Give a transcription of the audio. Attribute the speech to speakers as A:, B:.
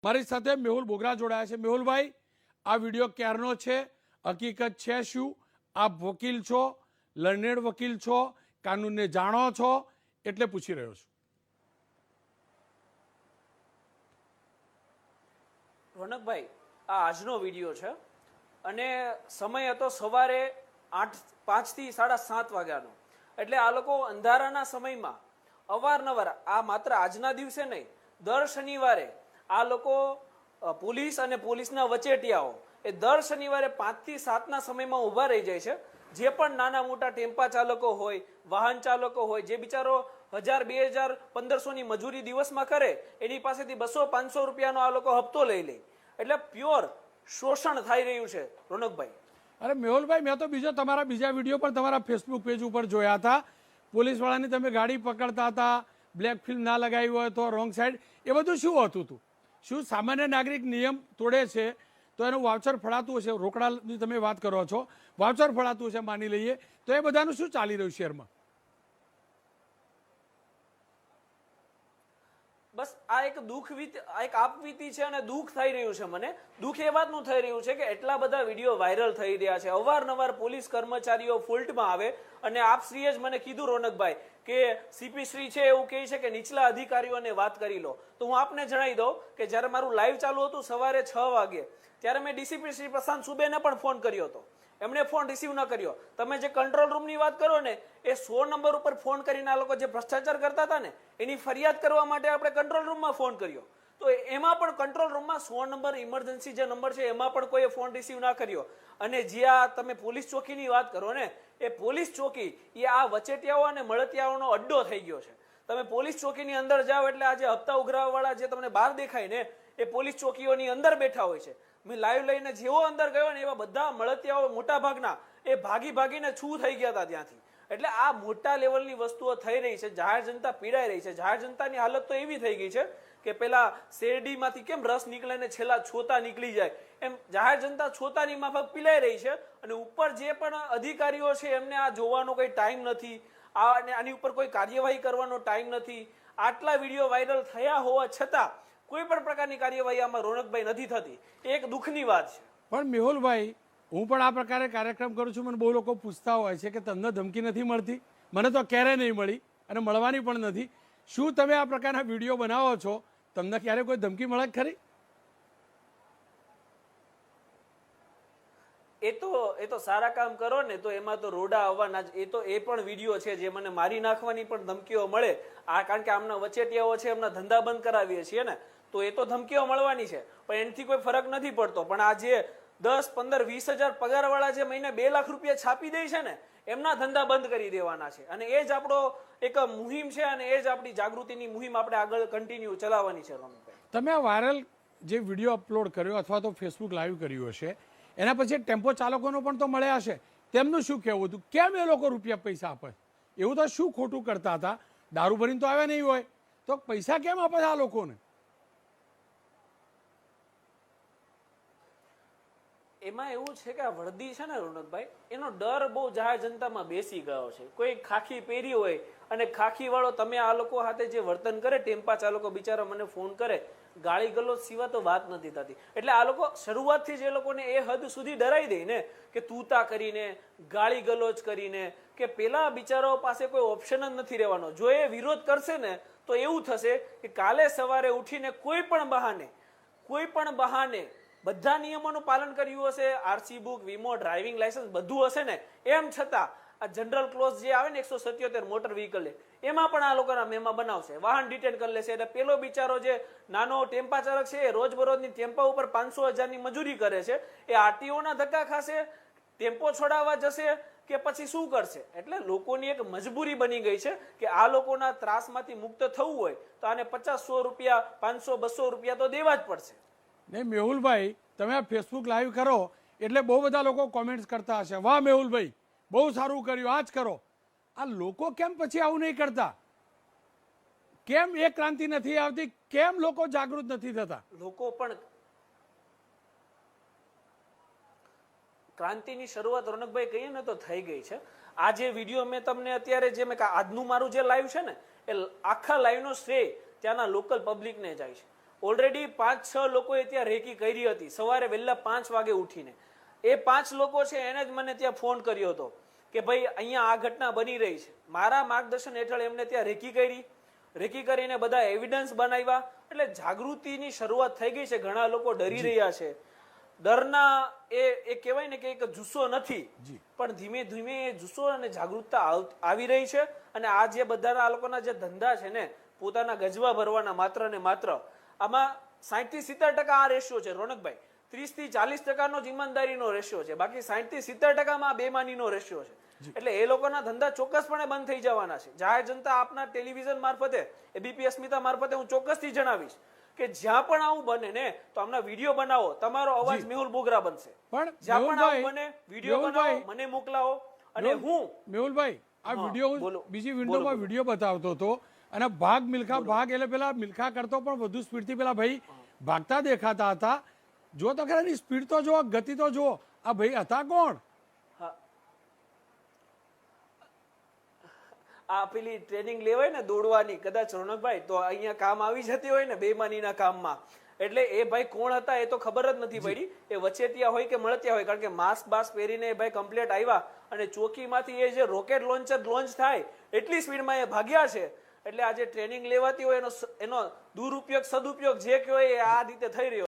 A: મારી સાથે મેહુલ બોગરા જોડાયા છે। મેહુલભાઈ, આ વિડીયો ક્યારનો છે, હકીકત છે શું? આપ વકીલ છો, લર્નેડ વકીલ છો, કાનૂનને જાણો છો, એટલે પૂછી રહ્યો છું।
B: રોનકભાઈ, આ આજનો વિડીયો છે અને સમય હતો સવારે 5 થી 7:30 વાગ્યાનો। એટલે આ લોકો અંધારાના સમયમાં અવારનવાર, આ માત્ર આજના દિવસે નહીં, દર શનિવારે આ લોકો પોલીસ અને પોલીસના વચેટિયાઓ એ દર શનિવારે 5 થી 7ના સમયમાં ઊભા રહી જાય છે। જે પણ નાના મોટા ટેમ્પા ચાલકો હોય, વાહન ચાલકો હોય, જે બિચારો 1000, 2000, 1500ની મજૂરી દિવસમાં કરે, એની પાસેથી 200-500 રૂપિયાનો આ લોકો હપ્તો લઈ લે। એટલે પ્યોર શોષણ થઈ રહ્યું છે રોનકભાઈ।
A: અરે મેહુલભાઈ, મેં તો તમારા બીજા વિડીયો પણ તમારા ફેસબુક પેજ ઉપર જોયા હતા। પોલીસવાળાની તમે ગાડી પકડતા હતા, બ્લેક ફિલ્મ ના લગાવી હોય તો રોંગ સાઈડ, એ બધું શું હતું હતું? શું સામાન્ય નાગરિક નિયમ તોડે છે તો એનું વાઉચર ફળાતું હશે? રોકડાની તમે વાત કરો છો, વાઉચર ફળાતું હશે માની લઈએ, તો એ બધાનું શું ચાલી રહ્યું શહેરમાં?
B: બસ આ એક એક આપવીતી છે અને દુઃખ થઈ રહ્યું છે મને। દુઃખ એ વાતનું થઈ રહ્યું છે કે એટલા બધા વિડીયો વાયરલ થઈ રહ્યા છે, અવારનવાર પોલીસ કર્મચારીઓ ફોલ્ટમાં આવે અને આપશ્રીએ જ મને કીધું રોનકભાઈ કે સીપી શ્રી છે એવું કહે છે કે નીચલા અધિકારીઓને વાત કરી લો। તો હું આપને જણાવી દઉં કે જ્યારે મારું લાઈવ ચાલુ હતું સવારે 6 વાગે, ત્યારે મેં ડીસીપી શ્રી પ્રશાંત સુબેને પણ ફોન કર્યો હતો, એમણે ફોન રિસીવ ન કર્યો। તમે જે કંટ્રોલ રૂમની વાત કરો ને, એ 100 નંબર ઉપર ફોન કરીને આ લોકો જે ભ્રષ્ટાચાર કરતા હતા ને, એની ફરિયાદ કરવા માટે આપણે કંટ્રોલ રૂમમાં ફોન કર્યો, તો એમાં પણ કંટ્રોલ રૂમમાં 100 નંબર ઇમરજન્સી જે નંબર છે એમાં પણ કોઈએ ફોન રિસીવ ના કર્યો। અને જે આ તમે પોલીસ ચોકીની વાત કરો ને, એ પોલીસ ચોકી એ આ વચેટિયાઓ અને મળતિયાઓનો અડ્ડો થઈ ગયો છે। તમે પોલીસ ચોકીની અંદર જાઓ એટલે આજે હપ્તા ઉઘરાવવાવાળા જે તમને બહાર દેખાય ને, એ પોલીસ ચોકીઓની અંદર બેઠા હોય છે। મેં લાઈવ લઈને જેવો અંદર ગયો ને, એવા બધા મળતિયાઓ મોટા ભાગના એ ભાગીને છૂ થઈ ગયા હતા ત્યાંથી। એટલે આ મોટા લેવલની વસ્તુઓ થઈ રહી છે, જાહેર જનતા પીડાઈ રહી છે। જાહેર જનતાની હાલત તો એવી થઈ ગઈ છે કે પેલા શેરડીમાંથી કેમ રસ નીકળે ને છેલ્લા છોતા નીકળી જાય, એમ જાહેર જનતા છોતાની માફક પીલાઈ રહી છે। અને ઉપર જે પણ અધિકારીઓ છે એમને આ જોવાનો કોઈ ટાઈમ નથી, આની ઉપર કોઈ કાર્યવાહી કરવાનો ટાઈમ નથી। આટલા વિડીયો વાયરલ થયા હોવા છતાં કોઈ પણ પ્રકારની કાર્યવાહી આમાં રોનકભાઈ નથી થતી, એક દુઃખની વાત છે।
A: પણ મેહુલભાઈ, હું પણ આ પ્રકારે કાર્યક્રમ કરું છું, મને બહુ લોકો પૂછતા હોય છે કે તમને ધમકી નથી મળતી? મને તો ક્યારેય નહીં મળી અને મળવાની પણ નથી। શું તમે આ પ્રકારના વિડીયો બનાવો છો, તમને ક્યારે કોઈ ધમકી મળે ખરી?
B: એ તો સારા કામ કરો ને તો એમાં તો રોડા આવવાના જ। એ પણ વિડીયો છે જે મને મારી નાખવાની પણ ધમકીઓ મળે, કારણ કે આમના વચેટિયાઓ છે, એમના ધંધા બંધ કરાવીએ છીએ ને, તો એ તો ધમકીઓ મળવાની છે, પણ એનાથી કોઈ ફરક નથી પડતો। પણ આ જે 10, 15, 20 હજાર પગારવાળા જે મહિને 2 લાખ રૂપિયા છાપી દે છે ને, એમના ધંધા બંધ કરી દેવાના છે। અને એ જ આપણો એક મુહિમ છે અને એ જ આપણી જાગૃતિની મુહિમ આપણે આગળ કન્ટિન્યુ ચલાવવાની છે રોનકભાઈ।
A: તમે આ વાયરલ જે વિડીયો અપલોડ કર્યો અથવા તો ફેસબુક લાઈવ કર્યું હશે, એના પછી ટેમ્પો ચાલકોનો પણ તો મળ્યા હશે, તેમનું શું કહેવું હતું? કેમ એ લોકો રૂપિયા પૈસા આપે? એવું તો શું ખોટું કરતા હતા? દારૂ ભરીને તો આવ્યા નહીં હોય, તો પૈસા કેમ આપે છે આ લોકોને?
B: એમાં એવું છે કે આ વર્દી છે ને રોનકભાઈ, એનો ડર બહુ જાહેર જનતામાં બેસી ગયો છે। કોઈ ખાખી પહેરી હોય અને ખાખી વાળો તમે આ લોકો સાથે જે વર્તન કરે, ટેમ્પા ચાલકો બિચારા મને ફોન કરે, ગાળી ગલોચ સિવાય તો વાત નથી થતી। એટલે આ લોકો શરૂઆતથી જ એ લોકોને એ હદ સુધી ડરાઈ દે ને કે તૂતા કરીને, ગાળી ગલોચ કરીને, કે પેલા બિચારાઓ પાસે કોઈ ઓપ્શન જ નથી રહેવાનો। જો એ વિરોધ કરશે ને તો એવું થશે કે કાલે સવારે ઉઠીને કોઈ પણ બહાને બધા નિયમોનું પાલન કર્યું હશે, આરસી બુક, વીમો, ડ્રાઇવિંગ લાયસન્સ બધું હશે ને, એમ છતાં આ જનરલ ક્લોઝ જે આવે ને 177 મોટર વ્હીકલ, એમાં પણ આ લોકોના મેમા બનાવશે, વાહન ડિટેન કરી લેશે। એટલે પેલો બિચારો જે નાનો ટેમ્પા ચાલક છે, એ રોજબરોજની ટેમ્પા ઉપર 500,000ની મજૂરી કરે છે, એ આરટીઓના ધક્કા ખાશે, ટેમ્પો છોડાવવા જશે કે પછી શું કરશે? એટલે લોકોની એક મજબૂરી બની ગઈ છે કે આ લોકોના ત્રાસમાંથી મુક્ત થવું હોય તો આને 50, 100 રૂપિયા, 500, 200 રૂપિયા તો દેવા જ પડશે।
A: નહીં મેહુલભાઈ, તમે આ ફેસબુક લાઈવ કરો એટલે બહુ બધા લોકો કોમેન્ટ્સ કરતા હશે, વાહ મેહુલભાઈ બહુ સારું કર્યું, આ જ કરો। આ લોકો કેમ પછી આવું નહીં કરતા? કેમ એ ક્રાંતિ નથી આવતી? કેમ લોકો જાગૃત નથી થતા?
B: લોકો પણ ક્રાંતિની શરૂઆત રોનકભાઈ કહીએ ને તો થઈ ગઈ છે। આ જે વિડીયો મેં તમને અત્યારે જે આજનું મારું જે લાઈવ છે ને, એ આખા લાઈવનો શ્રેય ત્યાંના લોકલ પબ્લિકને જાય છે। ઓલરેડી 5-6 લોકોએ ત્યાં રેકી કરી હતી સવારે વહેલા 5 વાગે ઉઠીને. એ 5 લોકો છે એને જ મને ત્યાં ફોન કર્યો હતો કે ભાઈ અહીંયા આ ઘટના બની રહી છે. મારા માર્ગદર્શન હેઠળ એમને ત્યાં રેકી કરીને બધા એવિડન્સ બનાવ્યા. એટલે જાગૃતિની શરૂઆત થઈ ગઈ છે. ઘણા લોકો ડરી રહ્યા છે. ડરના એ કહેવાય ને કે એક જુસ્સો નથી, પણ ધીમે ધીમે એ જુસ્સો અને જાગૃતતા આવી રહી છે. અને આ જે બધાના આ લોકોના જે ધંધા છે ને પોતાના ગજવા ભરવાના માત્ર ને માત્ર, આમાં 60 થી 70% આ રેશિયો છે રોનકભાઈ. 30 થી 40% જ ઈમાનદારીનો રેશિયો છે, બાકી 60 થી 70% બેમાનીનો રેશિયો છે. એટલે એ લોકોના ધંધા ચોક્કસપણે બંધ થઈ જવાના છે. જાહેર જનતા આપના ટેલિવિઝન મારફતે, એબીપી અસ્મિતા મારફતે હું ચોક્કસથી જણાવીશ કે જ્યાં પણ આવું બને ને તો આમના વિડીયો બનાવો. તમારો અવાજ મેહુલ બોગરા બનશે.
A: પણ
B: જ્યાં પણ આવું બને વિડીયો બનાવો, મને મોકલાવો. અને હું
A: મેહુલભાઈ આ વિડીયો બીજી વિન્ડોમાં વિડીયો બતાવતો હતો અને ભાગ એટલે પેલા મિલ્ખા કરતો પણ વધુ સ્પીડથી પેલા ભાઈ ભાગતા દેખાતા હતા. જો તો ખરા સ્પીડ તો જુઓ, ગતિ તો જુઓ. આ ભાઈ હતા કોણ?
B: આ પેલી ટ્રેનિંગ લેવાય ને દોડવાની, કદાચ રોનકભાઈ તો અહીંયા કામ આવી જતી હોય ને બેમાનીના કામમાં. એટલે એ ભાઈ કોણ હતા એ તો ખબર જ નથી પડી. એ વચેટિયા હોય કે મળતિયા હોય, કારણ કે માસ્ક બાસ્ક પહેરીને એ ભાઈ કમ્પ્લીટ આવ્યા અને ચોકીમાંથી એ જે રોકેટ લોન્ચર લોન્ચ થાય એટલી સ્પીડમાં એ ભાગ્યા છે. એટલે આ જે ટ્રેનિંગ લેવાતી હોય એનો દુરુપયોગ સદુપયોગ જે કહેવાય એ આ રીતે થઈ રહ્યો.